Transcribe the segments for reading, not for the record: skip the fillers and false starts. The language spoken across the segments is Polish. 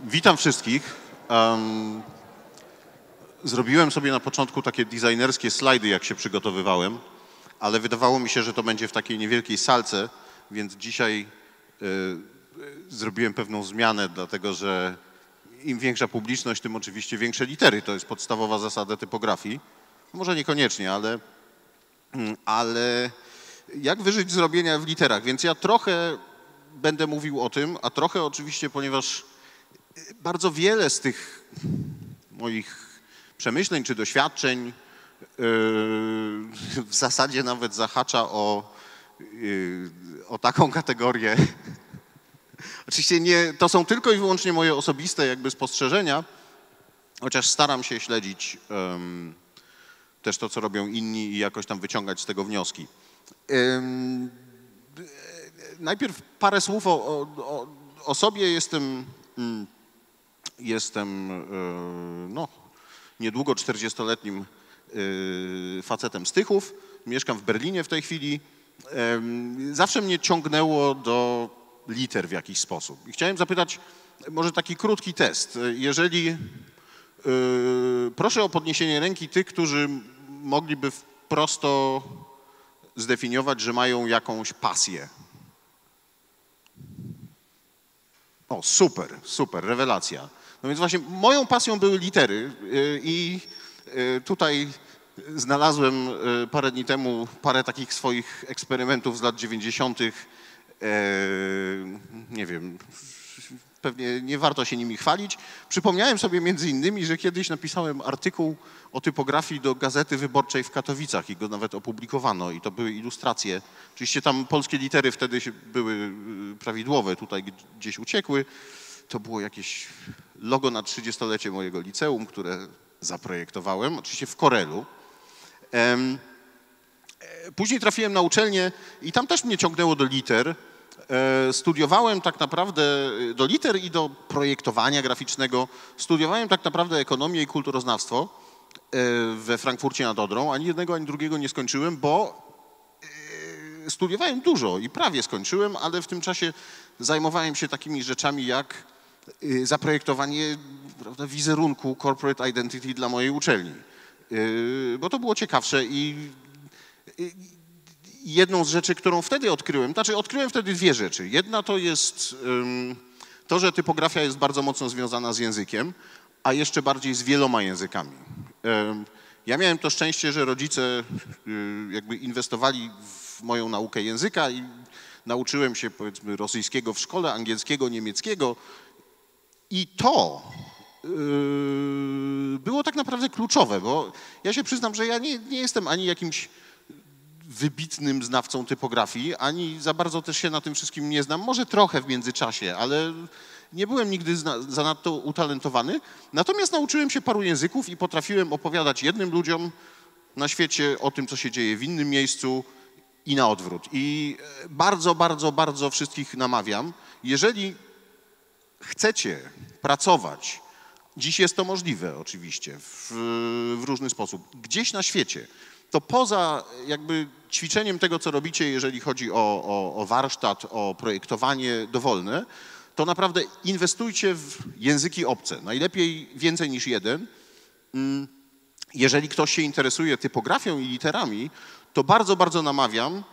Witam wszystkich. Zrobiłem sobie na początku takie designerskie slajdy, jak się przygotowywałem, ale wydawało mi się, że to będzie w takiej niewielkiej salce, więc dzisiaj zrobiłem pewną zmianę, dlatego że im większa publiczność, tym oczywiście większe litery. To jest podstawowa zasada typografii. Może niekoniecznie, ale jak wyżyć z robienia w literach? Więc ja trochę będę mówił o tym, a trochę oczywiście, ponieważ bardzo wiele z tych moich przemyśleń czy doświadczeń w zasadzie nawet zahacza o taką kategorię. Oczywiście nie, to są tylko i wyłącznie moje osobiste jakby spostrzeżenia, chociaż staram się śledzić też to, co robią inni i jakoś tam wyciągać z tego wnioski. Najpierw parę słów o sobie. Jestem no, niedługo 40-letnim facetem z Tychów. Mieszkam w Berlinie w tej chwili. Zawsze mnie ciągnęło do liter w jakiś sposób. I chciałem zapytać, może taki krótki test. Proszę o podniesienie ręki tych, którzy mogliby prosto zdefiniować, że mają jakąś pasję. O, super, super, rewelacja. No więc właśnie moją pasją były litery i tutaj znalazłem parę dni temu parę takich swoich eksperymentów z lat 90. Nie wiem, pewnie nie warto się nimi chwalić. Przypomniałem sobie między innymi, że kiedyś napisałem artykuł o typografii do Gazety Wyborczej w Katowicach i go nawet opublikowano i to były ilustracje. Oczywiście tam polskie litery wtedy były prawidłowe, tutaj gdzieś uciekły. To było jakieś logo na 30-lecie mojego liceum, które zaprojektowałem, oczywiście w Corelu. Później trafiłem na uczelnię i tam też mnie ciągnęło do liter. Studiowałem tak naprawdę do liter i do projektowania graficznego. Studiowałem tak naprawdę ekonomię i kulturoznawstwo we Frankfurcie nad Odrą. Ani jednego, ani drugiego nie skończyłem, bo studiowałem dużo i prawie skończyłem, ale w tym czasie zajmowałem się takimi rzeczami jak zaprojektowanie, prawda, wizerunku corporate identity dla mojej uczelni, bo to było ciekawsze i jedną z rzeczy, którą wtedy odkryłem wtedy dwie rzeczy. Jedna to jest to, że typografia jest bardzo mocno związana z językiem, a jeszcze bardziej z wieloma językami. Ja miałem to szczęście, że rodzice jakby inwestowali w moją naukę języka i nauczyłem się, powiedzmy, rosyjskiego w szkole, angielskiego, niemieckiego i to było tak naprawdę kluczowe, bo ja się przyznam, że ja nie jestem ani jakimś wybitnym znawcą typografii, ani za bardzo też się na tym wszystkim nie znam. Może trochę w międzyczasie, ale nie byłem nigdy zanadto utalentowany. Natomiast nauczyłem się paru języków i potrafiłem opowiadać jednym ludziom na świecie o tym, co się dzieje w innym miejscu i na odwrót. I bardzo, bardzo, bardzo wszystkich namawiam, jeżeli chcecie pracować, dziś jest to możliwe oczywiście w różny sposób, gdzieś na świecie, to poza jakby ćwiczeniem tego, co robicie, jeżeli chodzi o warsztat, o projektowanie dowolne, to naprawdę inwestujcie w języki obce. Najlepiej więcej niż jeden. Jeżeli ktoś się interesuje typografią i literami, to bardzo, bardzo namawiam,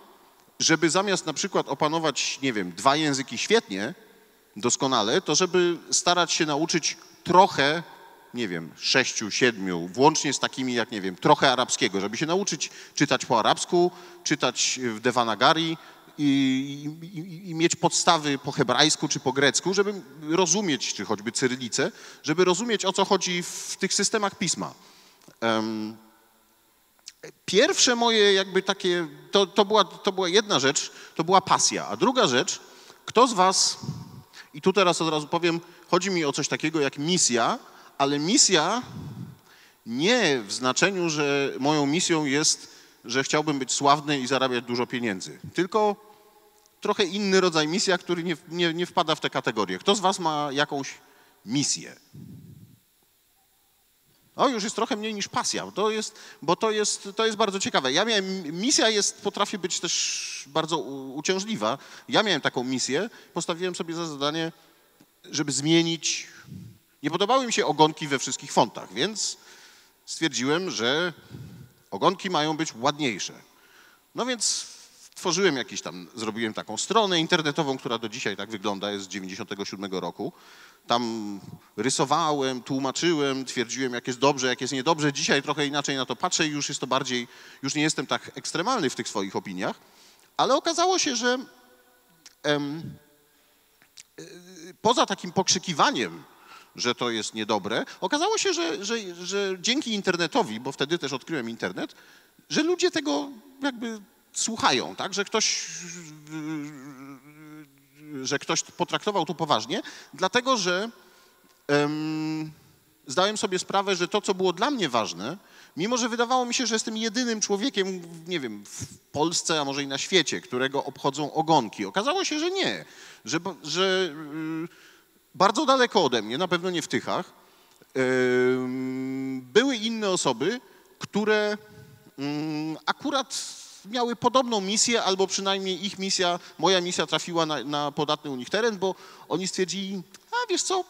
żeby zamiast na przykład opanować, nie wiem, 2 języki świetnie, doskonale, to żeby starać się nauczyć trochę, nie wiem, 6, 7, włącznie z takimi jak, nie wiem, trochę arabskiego, żeby się nauczyć czytać po arabsku, czytać w Devanagari i mieć podstawy po hebrajsku czy po grecku, żeby rozumieć, czy choćby cyrylicę, żeby rozumieć, o co chodzi w tych systemach pisma. Pierwsze moje jakby takie, to była jedna rzecz, to była pasja, a druga rzecz, kto z was, i tu teraz od razu powiem, chodzi mi o coś takiego jak misja, ale misja nie w znaczeniu, że moją misją jest, że chciałbym być sławny i zarabiać dużo pieniędzy, tylko trochę inny rodzaj misja, który nie wpada w tę kategorię. Kto z was ma jakąś misję? O, już jest trochę mniej niż pasja, bo to jest bardzo ciekawe. Misja potrafi być też bardzo uciążliwa. Ja miałem taką misję, postawiłem sobie za zadanie żeby zmienić. Nie podobały mi się ogonki we wszystkich fontach, więc stwierdziłem, że ogonki mają być ładniejsze. No więc tworzyłem zrobiłem taką stronę internetową, która do dzisiaj tak wygląda, jest z 97 roku. Tam rysowałem, tłumaczyłem, twierdziłem, jak jest dobrze, jak jest niedobrze. Dzisiaj trochę inaczej na to patrzę i już jest to bardziej, już nie jestem tak ekstremalny w tych swoich opiniach, ale okazało się, że poza takim pokrzykiwaniem, że to jest niedobre, okazało się, że dzięki internetowi, bo wtedy też odkryłem internet, że ludzie tego jakby słuchają, tak? Że ktoś potraktował to poważnie, dlatego że zdałem sobie sprawę, że to, co było dla mnie ważne, mimo że wydawało mi się, że jestem jedynym człowiekiem, nie wiem, w Polsce, a może i na świecie, którego obchodzą ogonki. Okazało się, że nie, że bardzo daleko ode mnie, na pewno nie w Tychach, były inne osoby, które akurat miały podobną misję, albo przynajmniej ich misja, moja misja trafiła na podatny u nich teren, bo oni stwierdzili, a wiesz co,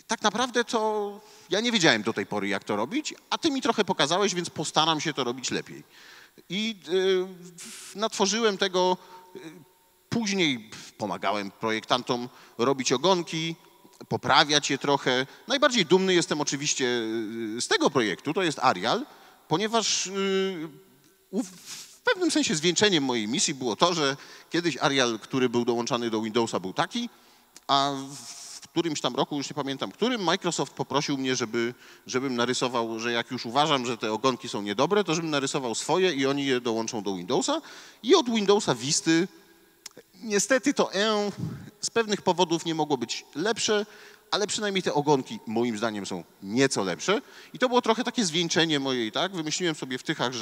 tak naprawdę to ja nie wiedziałem do tej pory, jak to robić, a ty mi trochę pokazałeś, więc postaram się to robić lepiej. I natworzyłem tego, później pomagałem projektantom robić ogonki, poprawiać je trochę. Najbardziej dumny jestem oczywiście z tego projektu, to jest Arial, ponieważ w pewnym sensie zwieńczeniem mojej misji było to, że kiedyś Arial, który był dołączany do Windowsa, był taki, a w którymś tam roku, już nie pamiętam którym, Microsoft poprosił mnie, żebym narysował, że jak już uważam, że te ogonki są niedobre, to żebym narysował swoje i oni je dołączą do Windowsa. I od Windowsa Visty niestety to z pewnych powodów nie mogło być lepsze, ale przynajmniej te ogonki moim zdaniem są nieco lepsze. I to było trochę takie zwieńczenie mojej, tak? Wymyśliłem sobie w Tychach,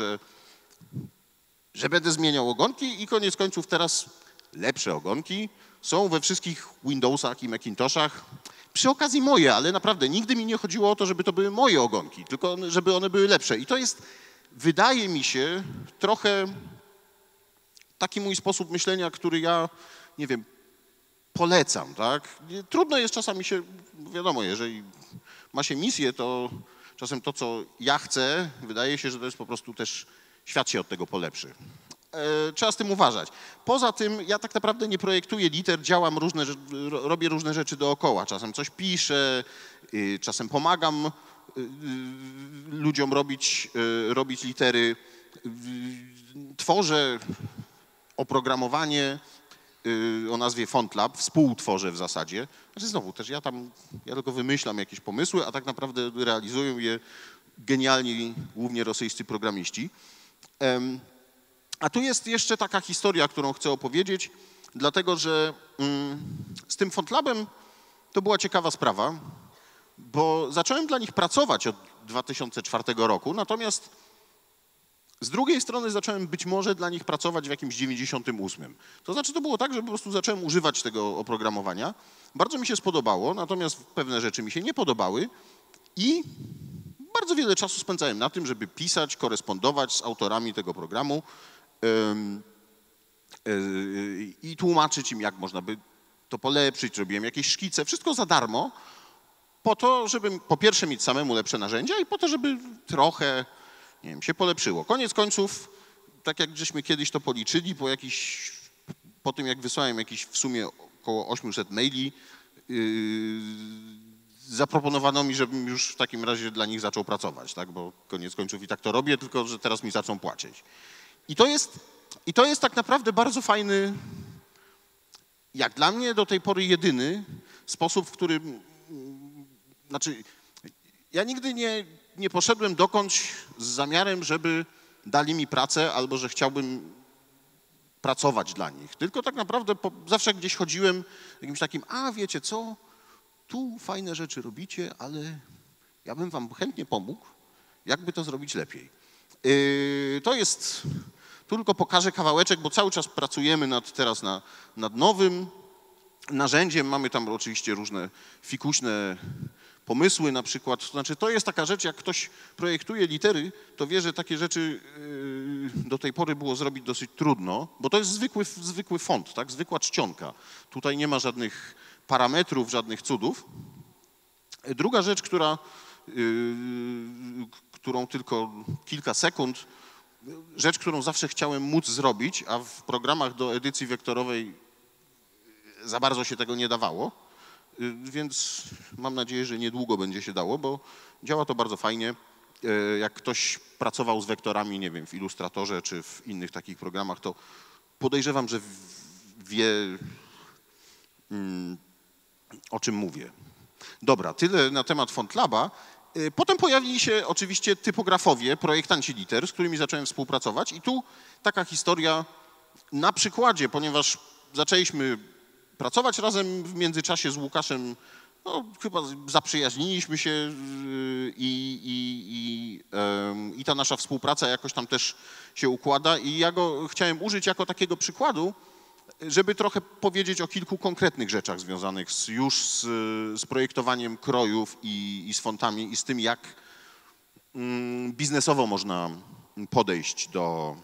że będę zmieniał ogonki i koniec końców teraz lepsze ogonki są we wszystkich Windowsach i Macintoshach. Przy okazji moje, ale naprawdę nigdy mi nie chodziło o to, żeby to były moje ogonki, tylko żeby one były lepsze. I to jest, wydaje mi się, trochę taki mój sposób myślenia, który ja, nie wiem, polecam, tak? Trudno jest czasami się, wiadomo, jeżeli ma się misję, to czasem to, co ja chcę, wydaje się, że to jest po prostu też, świat się od tego polepszy. Trzeba z tym uważać. Poza tym ja tak naprawdę nie projektuję liter, działam robię różne rzeczy dookoła. Czasem coś piszę, czasem pomagam ludziom robić litery, tworzę oprogramowanie o nazwie FontLab, współtworzę w zasadzie. Znaczy znowu też ja tylko wymyślam jakieś pomysły, a tak naprawdę realizują je genialni, głównie rosyjscy programiści. A tu jest jeszcze taka historia, którą chcę opowiedzieć, dlatego że z tym FontLabem to była ciekawa sprawa, bo zacząłem dla nich pracować od 2004 roku, natomiast z drugiej strony zacząłem być może dla nich pracować w jakimś 98. To znaczy to było tak, że po prostu zacząłem używać tego oprogramowania. Bardzo mi się spodobało, natomiast pewne rzeczy mi się nie podobały i bardzo wiele czasu spędzałem na tym, żeby pisać, korespondować z autorami tego programu i tłumaczyć im, jak można by to polepszyć. Robiłem jakieś szkice, wszystko za darmo, po to, żeby po pierwsze mieć samemu lepsze narzędzia i po to, żeby trochę, nie wiem, się polepszyło. Koniec końców, tak jak żeśmy kiedyś to policzyli, po tym jak wysłałem jakieś w sumie około 800 maili, zaproponowano mi, żebym już w takim razie dla nich zaczął pracować, tak? Bo koniec końców i tak to robię, tylko że teraz mi zaczną płacić. I to jest tak naprawdę bardzo fajny, jak dla mnie do tej pory jedyny sposób, w którym, znaczy ja nigdy nie poszedłem dokądś z zamiarem, żeby dali mi pracę albo że chciałbym pracować dla nich, tylko tak naprawdę zawsze gdzieś chodziłem jakimś takim, a wiecie co, tu fajne rzeczy robicie, ale ja bym wam chętnie pomógł, jakby to zrobić lepiej. To jest, tu tylko pokażę kawałeczek, bo cały czas pracujemy teraz nad nowym narzędziem. Mamy tam oczywiście różne fikuśne pomysły na przykład. To znaczy to jest taka rzecz, jak ktoś projektuje litery, to wie, że takie rzeczy do tej pory było zrobić dosyć trudno, bo to jest zwykły font, tak? Zwykła czcionka. Tutaj nie ma żadnych parametrów, żadnych cudów. Druga rzecz, którą tylko kilka sekund, rzecz, którą zawsze chciałem móc zrobić, a w programach do edycji wektorowej za bardzo się tego nie dawało, więc mam nadzieję, że niedługo będzie się dało, bo działa to bardzo fajnie. Jak ktoś pracował z wektorami, nie wiem, w Illustratorze czy w innych takich programach, to podejrzewam, że wie, o czym mówię. Dobra, tyle na temat FontLaba. Potem pojawili się oczywiście typografowie, projektanci liter, z którymi zacząłem współpracować i tu taka historia na przykładzie, ponieważ zaczęliśmy pracować razem w międzyczasie z Łukaszem, no, chyba zaprzyjaźniliśmy się i ta nasza współpraca jakoś tam też się układa i ja go chciałem użyć jako takiego przykładu, żeby trochę powiedzieć o kilku konkretnych rzeczach związanych z projektowaniem krojów i z fontami i z tym, jak biznesowo można podejść do...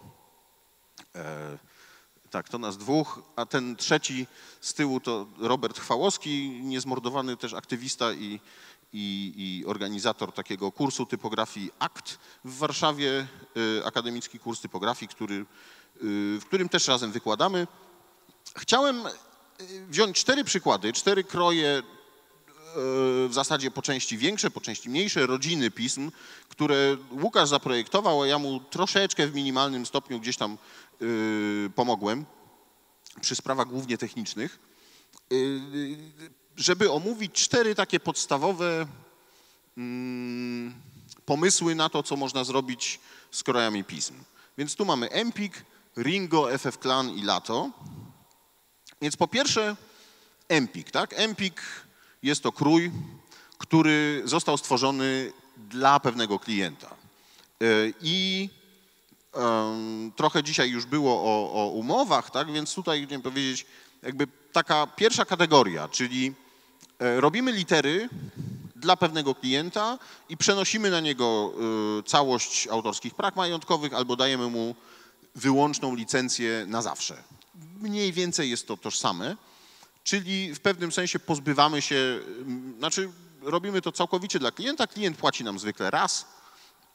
Tak, to nas dwóch, a ten trzeci z tyłu to Robert Chwałowski, niezmordowany też aktywista i organizator takiego kursu typografii ACT w Warszawie, akademicki kurs typografii, w którym też razem wykładamy. Chciałem wziąć 4 przykłady, 4 kroje, w zasadzie po części większe, po części mniejsze, rodziny pism, które Łukasz zaprojektował, a ja mu troszeczkę w minimalnym stopniu gdzieś tam pomogłem przy sprawach głównie technicznych, żeby omówić 4 takie podstawowe pomysły na to, co można zrobić z krojami pism. Więc tu mamy Empik, Ringo, FF-Clan i Lato. Więc po pierwsze Empik, tak? Empik jest to krój, który został stworzony dla pewnego klienta. I trochę dzisiaj już było o umowach, tak? Więc tutaj chciałem powiedzieć, jakby taka pierwsza kategoria, czyli robimy litery dla pewnego klienta i przenosimy na niego całość autorskich praw majątkowych albo dajemy mu wyłączną licencję na zawsze. Mniej więcej jest to tożsame, czyli w pewnym sensie pozbywamy się, znaczy robimy to całkowicie dla klienta, klient płaci nam zwykle raz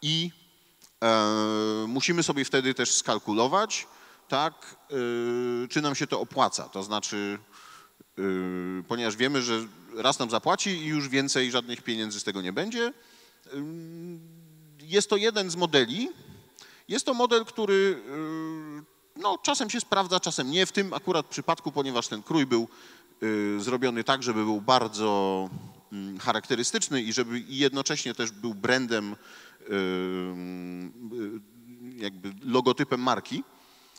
i musimy sobie wtedy też skalkulować, tak, czy nam się to opłaca, to znaczy, ponieważ wiemy, że raz nam zapłaci i już więcej żadnych pieniędzy z tego nie będzie. Jest to jeden z modeli. Jest to model, który no, czasem się sprawdza, czasem nie. W tym akurat przypadku, ponieważ ten krój był zrobiony tak, żeby był bardzo charakterystyczny i żeby jednocześnie też był brandem, jakby logotypem marki.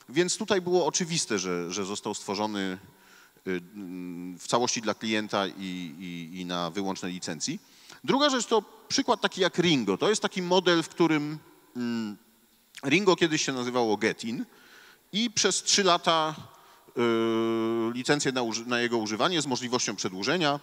Więc tutaj było oczywiste, że został stworzony w całości dla klienta i na wyłącznej licencji. Druga rzecz to przykład taki jak Ringo. To jest taki model, w którym Ringo kiedyś się nazywało Getin i przez 3 lata licencję na jego używanie z możliwością przedłużenia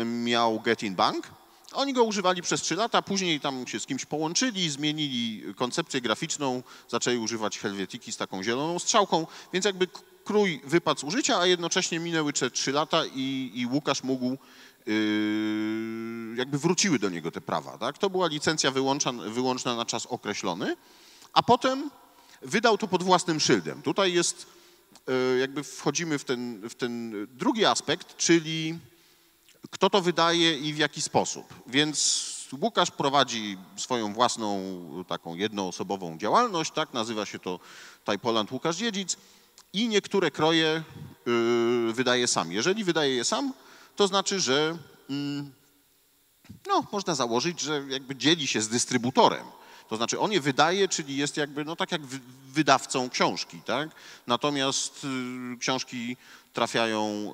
miał Getin Bank. Oni go używali przez 3 lata, później tam się z kimś połączyli, zmienili koncepcję graficzną, zaczęli używać Helvetiki z taką zieloną strzałką, więc jakby krój wypadł z użycia, a jednocześnie minęły 3 lata i Łukasz mógł, jakby wróciły do niego te prawa. Tak? To była licencja wyłączna na czas określony, a potem wydał to pod własnym szyldem. Tutaj jest, jakby wchodzimy w ten drugi aspekt, czyli kto to wydaje i w jaki sposób. Więc Łukasz prowadzi swoją własną taką jednoosobową działalność, tak? Nazywa się to Typoland Łukasz Dziedzic i niektóre kroje wydaje sam. Jeżeli wydaje je sam, to znaczy, że no, można założyć, że jakby dzieli się z dystrybutorem. To znaczy on je wydaje, czyli jest jakby, no tak jak wydawcą książki, tak? Natomiast książki trafiają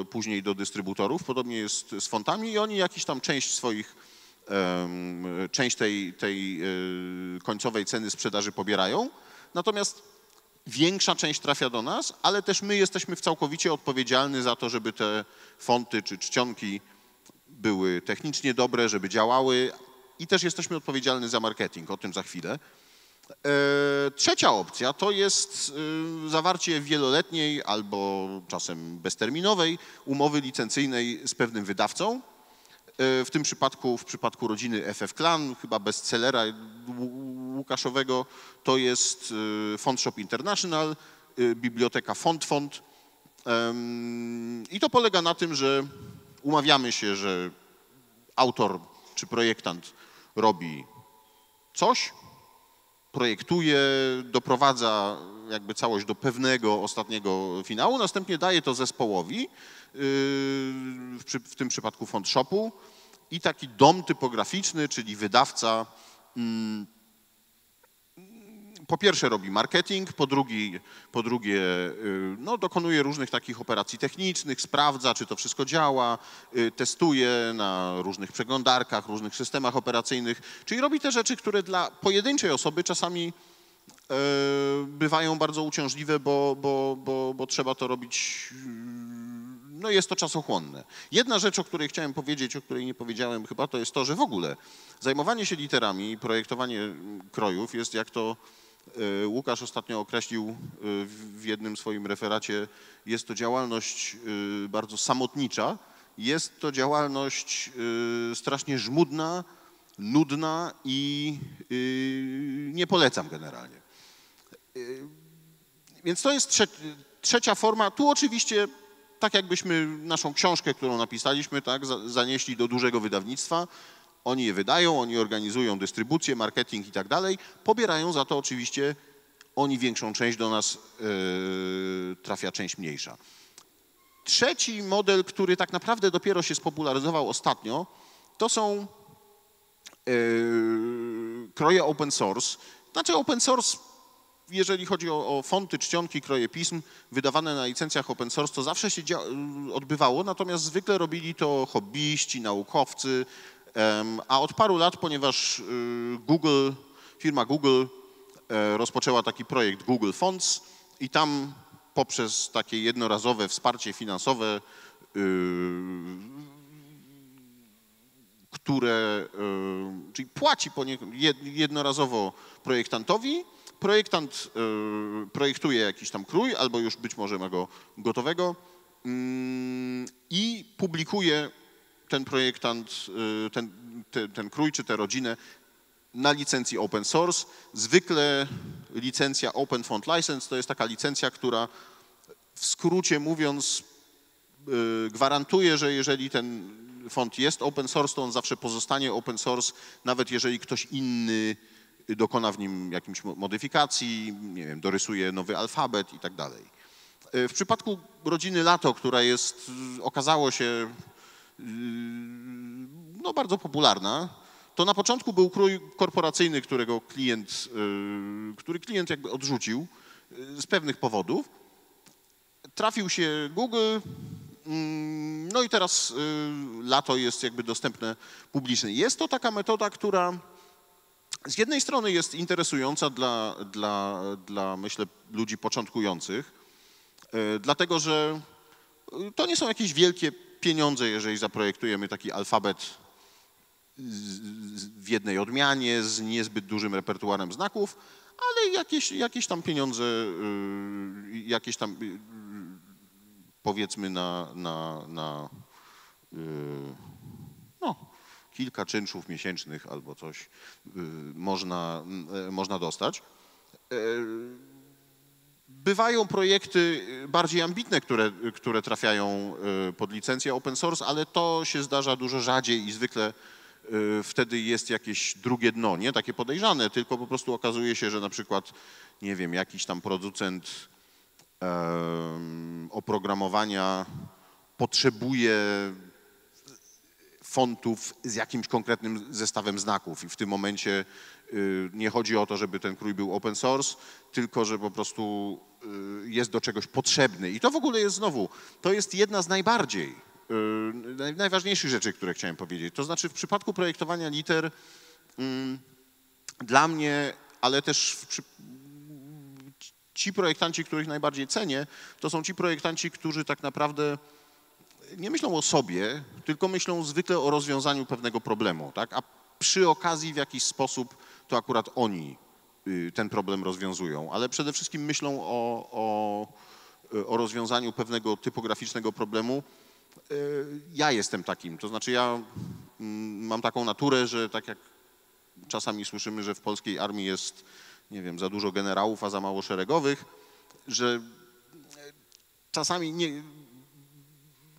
później do dystrybutorów, podobnie jest z fontami i oni jakiś tam część tej końcowej ceny sprzedaży pobierają, natomiast większa część trafia do nas, ale też my jesteśmy całkowicie odpowiedzialni za to, żeby te fonty czy czcionki były technicznie dobre, żeby działały i też jesteśmy odpowiedzialni za marketing, o tym za chwilę. Trzecia opcja to jest zawarcie wieloletniej albo czasem bezterminowej umowy licencyjnej z pewnym wydawcą. W tym przypadku, w przypadku rodziny FF Clan, chyba bestsellera Łukaszowego, to jest Font Shop International, biblioteka FontFont. I to polega na tym, że umawiamy się, że autor czy projektant robi coś, projektuje, doprowadza jakby całość do pewnego ostatniego finału, następnie daje to zespołowi, w tym przypadku Font Shopu, i taki dom typograficzny, czyli wydawca, po pierwsze robi marketing, po drugie no, dokonuje różnych takich operacji technicznych, sprawdza, czy to wszystko działa, testuje na różnych przeglądarkach, różnych systemach operacyjnych, czyli robi te rzeczy, które dla pojedynczej osoby czasami bywają bardzo uciążliwe, bo trzeba to robić, no jest to czasochłonne. Jedna rzecz, o której chciałem powiedzieć, o której nie powiedziałem chyba, to jest to, że w ogóle zajmowanie się literami, projektowanie krojów jest, jak to Łukasz ostatnio określił w jednym swoim referacie, jest to działalność bardzo samotnicza, jest to działalność strasznie żmudna, nudna i nie polecam generalnie. Więc to jest trzecia forma. Tu oczywiście, tak jakbyśmy naszą książkę, którą napisaliśmy, tak, zanieśli do dużego wydawnictwa, oni je wydają, oni organizują dystrybucję, marketing i tak dalej, pobierają za to oczywiście oni większą część, do nas trafia część mniejsza. Trzeci model, który tak naprawdę dopiero się spopularyzował ostatnio, to są kroje open source. Znaczy open source, jeżeli chodzi o fonty, czcionki, kroje pism wydawane na licencjach open source, to zawsze się odbywało, natomiast zwykle robili to hobbyści, naukowcy, a od paru lat, ponieważ firma Google rozpoczęła taki projekt Google Fonts i tam poprzez takie jednorazowe wsparcie finansowe, które, czyli płaci jednorazowo projektantowi, projektant projektuje jakiś tam krój, albo już być może ma go gotowego i publikuje ten projektant, ten krój czy tę rodzinę na licencji open source. Zwykle licencja Open Font License to jest taka licencja, która w skrócie mówiąc gwarantuje, że jeżeli ten font jest open source, to on zawsze pozostanie open source, nawet jeżeli ktoś inny dokona w nim jakichś modyfikacji, nie wiem, dorysuje nowy alfabet i tak dalej. W przypadku rodziny Lato, która jest, okazało się, no, bardzo popularna, to na początku był krój korporacyjny, który klient jakby odrzucił z pewnych powodów. Trafił się Google, no i teraz Lato jest jakby dostępne publicznie. Jest to taka metoda, która z jednej strony jest interesująca dla myślę, ludzi początkujących, dlatego że to nie są jakieś wielkie pieniądze, jeżeli zaprojektujemy taki alfabet w jednej odmianie z niezbyt dużym repertuarem znaków, ale jakieś tam pieniądze, jakieś tam powiedzmy no, kilka czynszów miesięcznych albo coś można dostać. Bywają projekty bardziej ambitne, które trafiają pod licencję open source, ale to się zdarza dużo rzadziej i zwykle wtedy jest jakieś drugie dno, nie takie podejrzane, tylko po prostu okazuje się, że na przykład, nie wiem, jakiś tam producent oprogramowania potrzebuje fontów z jakimś konkretnym zestawem znaków i w tym momencie nie chodzi o to, żeby ten krój był open source, tylko że po prostu jest do czegoś potrzebny. I to w ogóle jest znowu, to jest jedna z najważniejszych rzeczy, które chciałem powiedzieć. To znaczy w przypadku projektowania liter dla mnie, ale też ci projektanci, których najbardziej cenię, to są ci projektanci, którzy tak naprawdę nie myślą o sobie, tylko myślą zwykle o rozwiązaniu pewnego problemu, tak? A przy okazji w jakiś sposób to akurat oni ten problem rozwiązują, ale przede wszystkim myślą o rozwiązaniu pewnego typograficznego problemu. Ja jestem takim, to znaczy ja mam taką naturę, że tak jak czasami słyszymy, że w polskiej armii jest, nie wiem, za dużo generałów, a za mało szeregowych, że czasami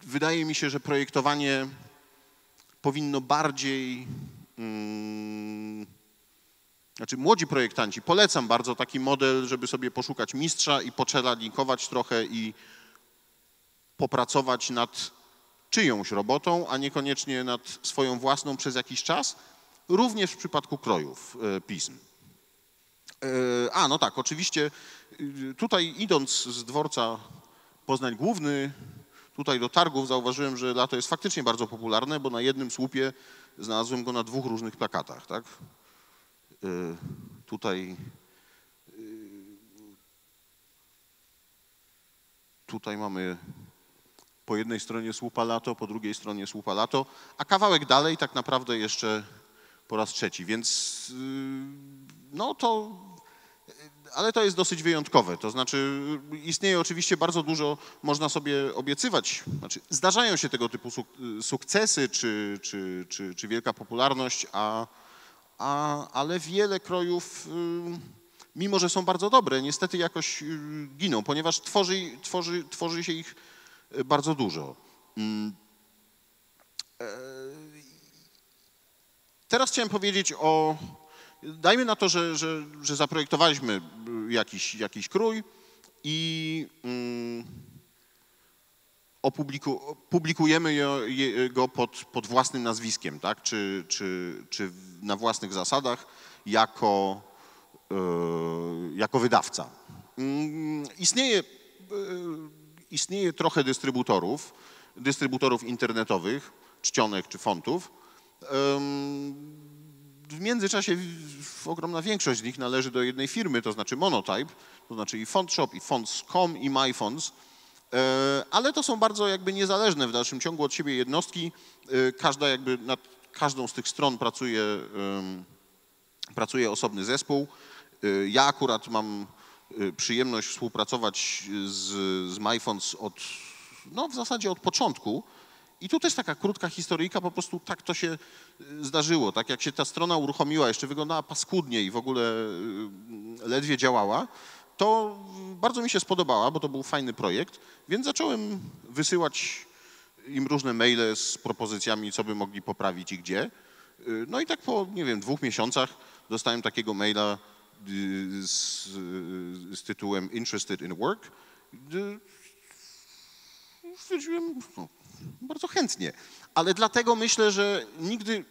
wydaje mi się, że projektowanie powinno bardziej, znaczy młodzi projektanci, polecam bardzo taki model, żeby sobie poszukać mistrza i poczeladnikować trochę i popracować nad czyjąś robotą, a niekoniecznie nad swoją własną przez jakiś czas, również w przypadku krojów pism. No tak, oczywiście tutaj idąc z dworca Poznań Główny, tutaj do targów zauważyłem, że lato jest faktycznie bardzo popularne, bo na jednym słupie znalazłem go na 2 różnych plakatach, tak? Tutaj mamy po jednej stronie słupa lato, po drugiej stronie słupa lato, a kawałek dalej tak naprawdę jeszcze po raz trzeci, więc no to, ale to jest dosyć wyjątkowe, to znaczy istnieje oczywiście bardzo dużo, można sobie obiecywać, znaczy zdarzają się tego typu sukcesy czy wielka popularność, ale wiele krojów, mimo że są bardzo dobre, niestety jakoś giną, ponieważ tworzy się ich bardzo dużo. Teraz chciałem powiedzieć dajmy na to, że zaprojektowaliśmy jakiś krój i publikujemy go pod własnym nazwiskiem, tak? Czy na własnych zasadach jako wydawca. Istnieje trochę dystrybutorów internetowych, czcionek czy fontów. W międzyczasie ogromna większość z nich należy do jednej firmy, to znaczy Monotype, to znaczy i FontShop, i Fonts.com, i MyFonts, ale to są bardzo jakby niezależne w dalszym ciągu od siebie jednostki. Każda jakby nad każdą z tych stron pracuje osobny zespół. Ja akurat mam przyjemność współpracować z MyFonts w zasadzie od początku. I tu też taka krótka historyjka, po prostu tak to się zdarzyło. Tak jak się ta strona uruchomiła, jeszcze wyglądała paskudnie i w ogóle ledwie działała, to bardzo mi się spodobała, bo to był fajny projekt, więc zacząłem wysyłać im różne maile z propozycjami, co by mogli poprawić i gdzie. No i tak po, nie wiem, 2 miesiącach dostałem takiego maila z tytułem Interested in Work. Stwierdziłem, bardzo chętnie, ale dlatego myślę, że nigdy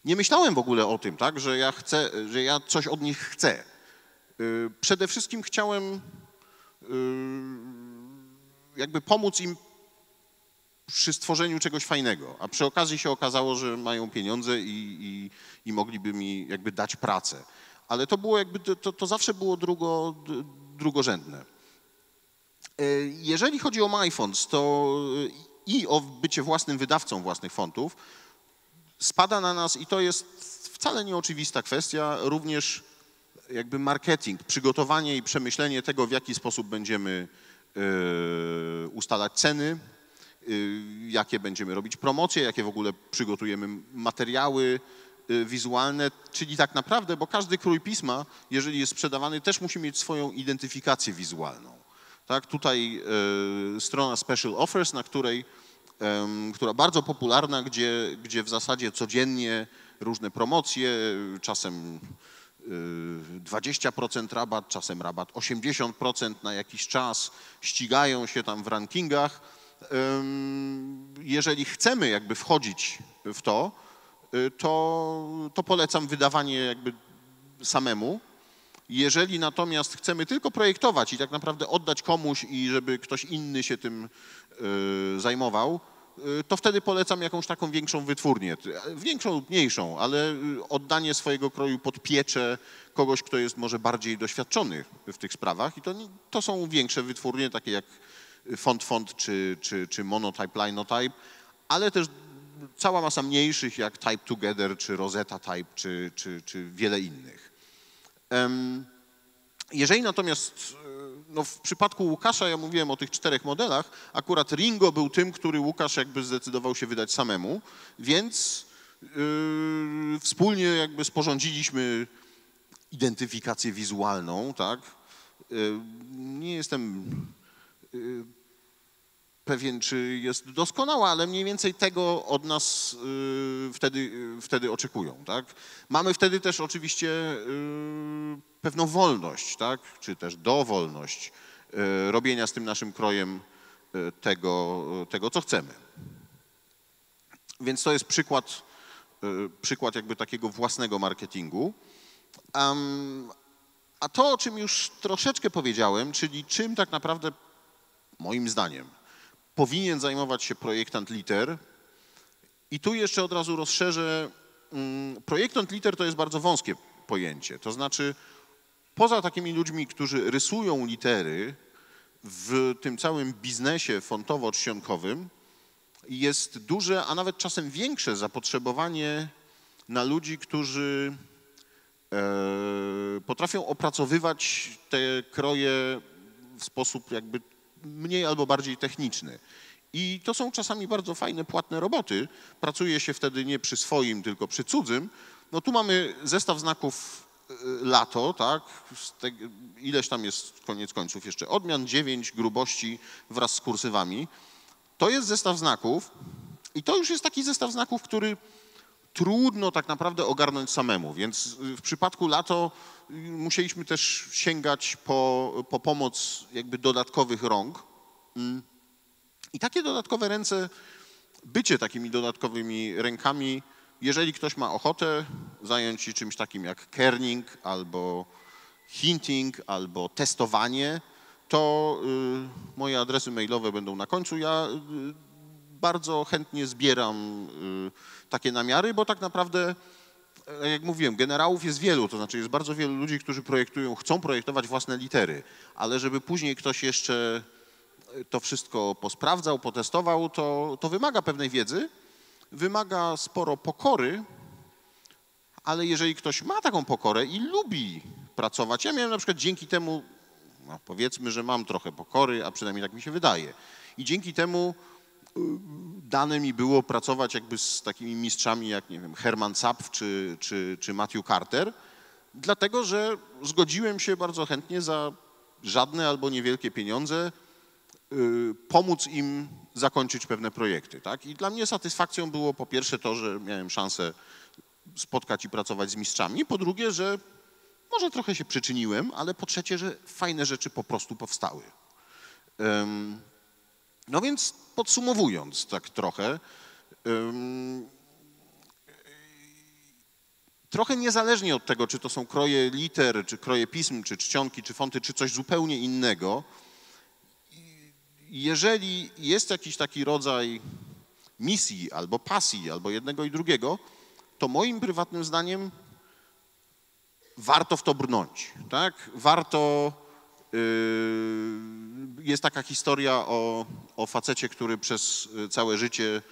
nie myślałem w ogóle o tym, tak, że ja coś od nich chcę. Przede wszystkim chciałem jakby pomóc im przy stworzeniu czegoś fajnego, a przy okazji się okazało, że mają pieniądze i mogliby mi jakby dać pracę. Ale to było jakby, to zawsze było drugorzędne. Jeżeli chodzi o MyFonts, to i o bycie własnym wydawcą własnych fontów, spada na nas, i to jest wcale nieoczywista kwestia, również jakby marketing, przygotowanie i przemyślenie tego, w jaki sposób będziemy ustalać ceny, jakie będziemy robić promocje, jakie w ogóle przygotujemy materiały wizualne, czyli tak naprawdę, bo każdy krój pisma, jeżeli jest sprzedawany, też musi mieć swoją identyfikację wizualną. Tak, tutaj strona Special Offers, która bardzo popularna, gdzie w zasadzie codziennie różne promocje, czasem 20% rabat, czasem rabat 80% na jakiś czas, ścigają się tam w rankingach. Jeżeli chcemy jakby wchodzić w to polecam wydawanie jakby samemu. Jeżeli natomiast chcemy tylko projektować i tak naprawdę oddać komuś i żeby ktoś inny się tym zajmował, to wtedy polecam jakąś taką większą wytwórnię, większą lub mniejszą, ale oddanie swojego kroju pod pieczę kogoś, kto jest może bardziej doświadczony w tych sprawach. I to są większe wytwórnie, takie jak Font czy Monotype, Linotype, ale też cała masa mniejszych jak Type Together, czy Rosetta Type, czy wiele innych. Jeżeli natomiast no w przypadku Łukasza, ja mówiłem o tych 4 modelach, akurat Ringo był tym, który Łukasz jakby zdecydował się wydać samemu, więc wspólnie jakby sporządziliśmy identyfikację wizualną, tak? Nie jestem pewien, czy jest doskonała, ale mniej więcej tego od nas wtedy oczekują, tak? Mamy wtedy też oczywiście pewną wolność, tak? Czy też dowolność robienia z tym naszym krojem tego, co chcemy. Więc to jest przykład jakby takiego własnego marketingu. A to, o czym już troszeczkę powiedziałem, czyli czym tak naprawdę, moim zdaniem, powinien zajmować się projektant liter. I tu jeszcze od razu rozszerzę. Projektant liter to jest bardzo wąskie pojęcie. To znaczy, poza takimi ludźmi, którzy rysują litery w tym całym biznesie fontowo-czcionkowym, jest duże, a nawet czasem większe zapotrzebowanie na ludzi, którzy potrafią opracowywać te kroje w sposób jakby mniej albo bardziej techniczny. I to są czasami bardzo fajne, płatne roboty. Pracuje się wtedy nie przy swoim, tylko przy cudzym. No tu mamy zestaw znaków lato, tak? Ileś tam jest koniec końców jeszcze odmian, 9 grubości wraz z kursywami. To jest zestaw znaków i to już jest taki zestaw znaków, który trudno tak naprawdę ogarnąć samemu, więc w przypadku lato musieliśmy też sięgać po pomoc jakby dodatkowych rąk. I takie dodatkowe ręce, bycie takimi dodatkowymi rękami, jeżeli ktoś ma ochotę zająć się czymś takim jak kerning albo hinting albo testowanie, to moje adresy mailowe będą na końcu. Ja bardzo chętnie zbieram takie namiary, bo tak naprawdę, jak mówiłem, generałów jest wielu, to znaczy jest bardzo wielu ludzi, którzy chcą projektować własne litery, ale żeby później ktoś jeszcze to wszystko posprawdzał, potestował, to wymaga pewnej wiedzy, wymaga sporo pokory, ale jeżeli ktoś ma taką pokorę i lubi pracować, ja miałem na przykład dzięki temu, no powiedzmy, że mam trochę pokory, a przynajmniej tak mi się wydaje, i dzięki temu dane mi było pracować jakby z takimi mistrzami jak, nie wiem, Herman Zapf czy Matthew Carter, dlatego że zgodziłem się bardzo chętnie za żadne albo niewielkie pieniądze pomóc im zakończyć pewne projekty, tak? I dla mnie satysfakcją było po pierwsze to, że miałem szansę spotkać i pracować z mistrzami, po drugie, że może trochę się przyczyniłem, ale po trzecie, że fajne rzeczy po prostu powstały. No więc podsumowując tak trochę, trochę niezależnie od tego, czy to są kroje liter, czy kroje pism, czy czcionki, czy fonty, czy coś zupełnie innego, jeżeli jest jakiś taki rodzaj misji albo pasji, albo jednego i drugiego, to moim prywatnym zdaniem warto w to brnąć, tak? Warto. Jest taka historia o facecie, który przez całe życie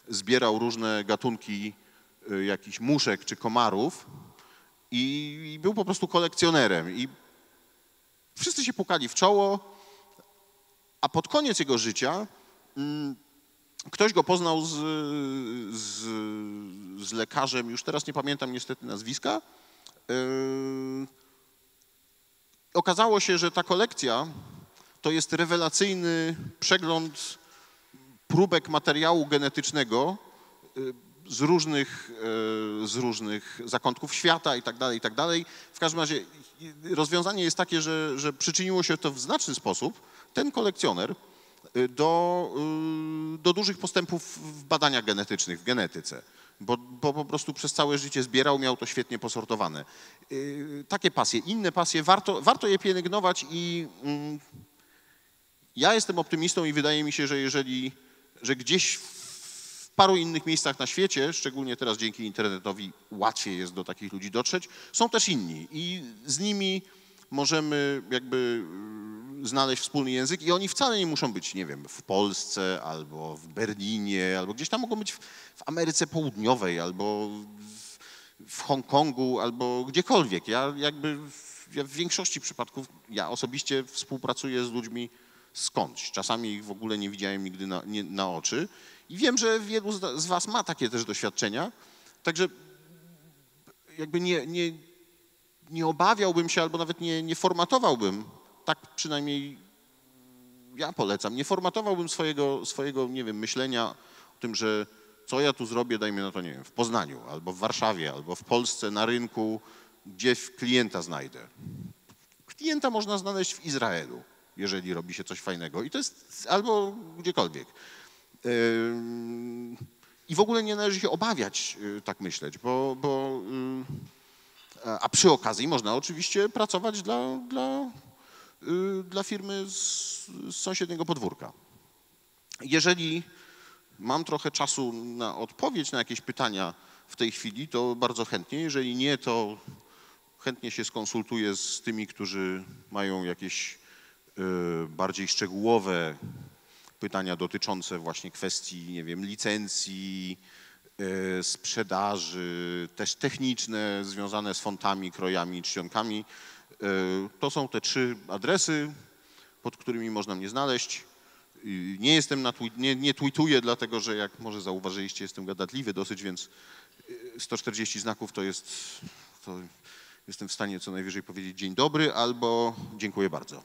zbierał różne gatunki jakichś muszek czy komarów i był po prostu kolekcjonerem. I wszyscy się pukali w czoło, a pod koniec jego życia ktoś go poznał z lekarzem, już teraz nie pamiętam niestety nazwiska. Okazało się, że ta kolekcja to jest rewelacyjny przegląd próbek materiału genetycznego z różnych zakątków świata i tak dalej. W każdym razie rozwiązanie jest takie, że przyczyniło się to w znaczny sposób, ten kolekcjoner, do dużych postępów w badaniach genetycznych, w genetyce, bo po prostu przez całe życie zbierał, miał to świetnie posortowane. Takie pasje, inne pasje, warto je pielęgnować i ja jestem optymistą i wydaje mi się, że gdzieś w paru innych miejscach na świecie, szczególnie teraz dzięki internetowi łatwiej jest do takich ludzi dotrzeć, są też inni i z nimi możemy jakby znaleźć wspólny język i oni wcale nie muszą być, nie wiem, w Polsce albo w Berlinie, albo gdzieś tam mogą być w Ameryce Południowej albo w Hongkongu albo gdziekolwiek. Ja jakby w większości przypadków ja osobiście współpracuję z ludźmi skądś. Czasami ich w ogóle nie widziałem nigdy na oczy i wiem, że wielu z was ma takie też doświadczenia, także jakby nie obawiałbym się albo nawet nie formatowałbym, tak przynajmniej ja polecam, nie formatowałbym swojego, nie wiem, myślenia o tym, że co ja tu zrobię, dajmy na to, nie wiem, w Poznaniu, albo w Warszawie, albo w Polsce, na rynku, gdzie klienta znajdę. Klienta można znaleźć w Izraelu, jeżeli robi się coś fajnego i to jest albo gdziekolwiek. I w ogóle nie należy się obawiać tak myśleć, a przy okazji można oczywiście pracować dla firmy z sąsiedniego podwórka. Jeżeli mam trochę czasu na odpowiedź na jakieś pytania w tej chwili, to bardzo chętnie. Jeżeli nie, to chętnie się skonsultuję z tymi, którzy mają jakieś bardziej szczegółowe pytania dotyczące właśnie kwestii, nie wiem, licencji, sprzedaży, też techniczne, związane z fontami, krojami, czcionkami. To są te 3 adresy, pod którymi można mnie znaleźć. Nie jestem nie tweetuję, dlatego że jak może zauważyliście, jestem gadatliwy dosyć, więc 140 znaków to jestem w stanie co najwyżej powiedzieć dzień dobry albo dziękuję bardzo.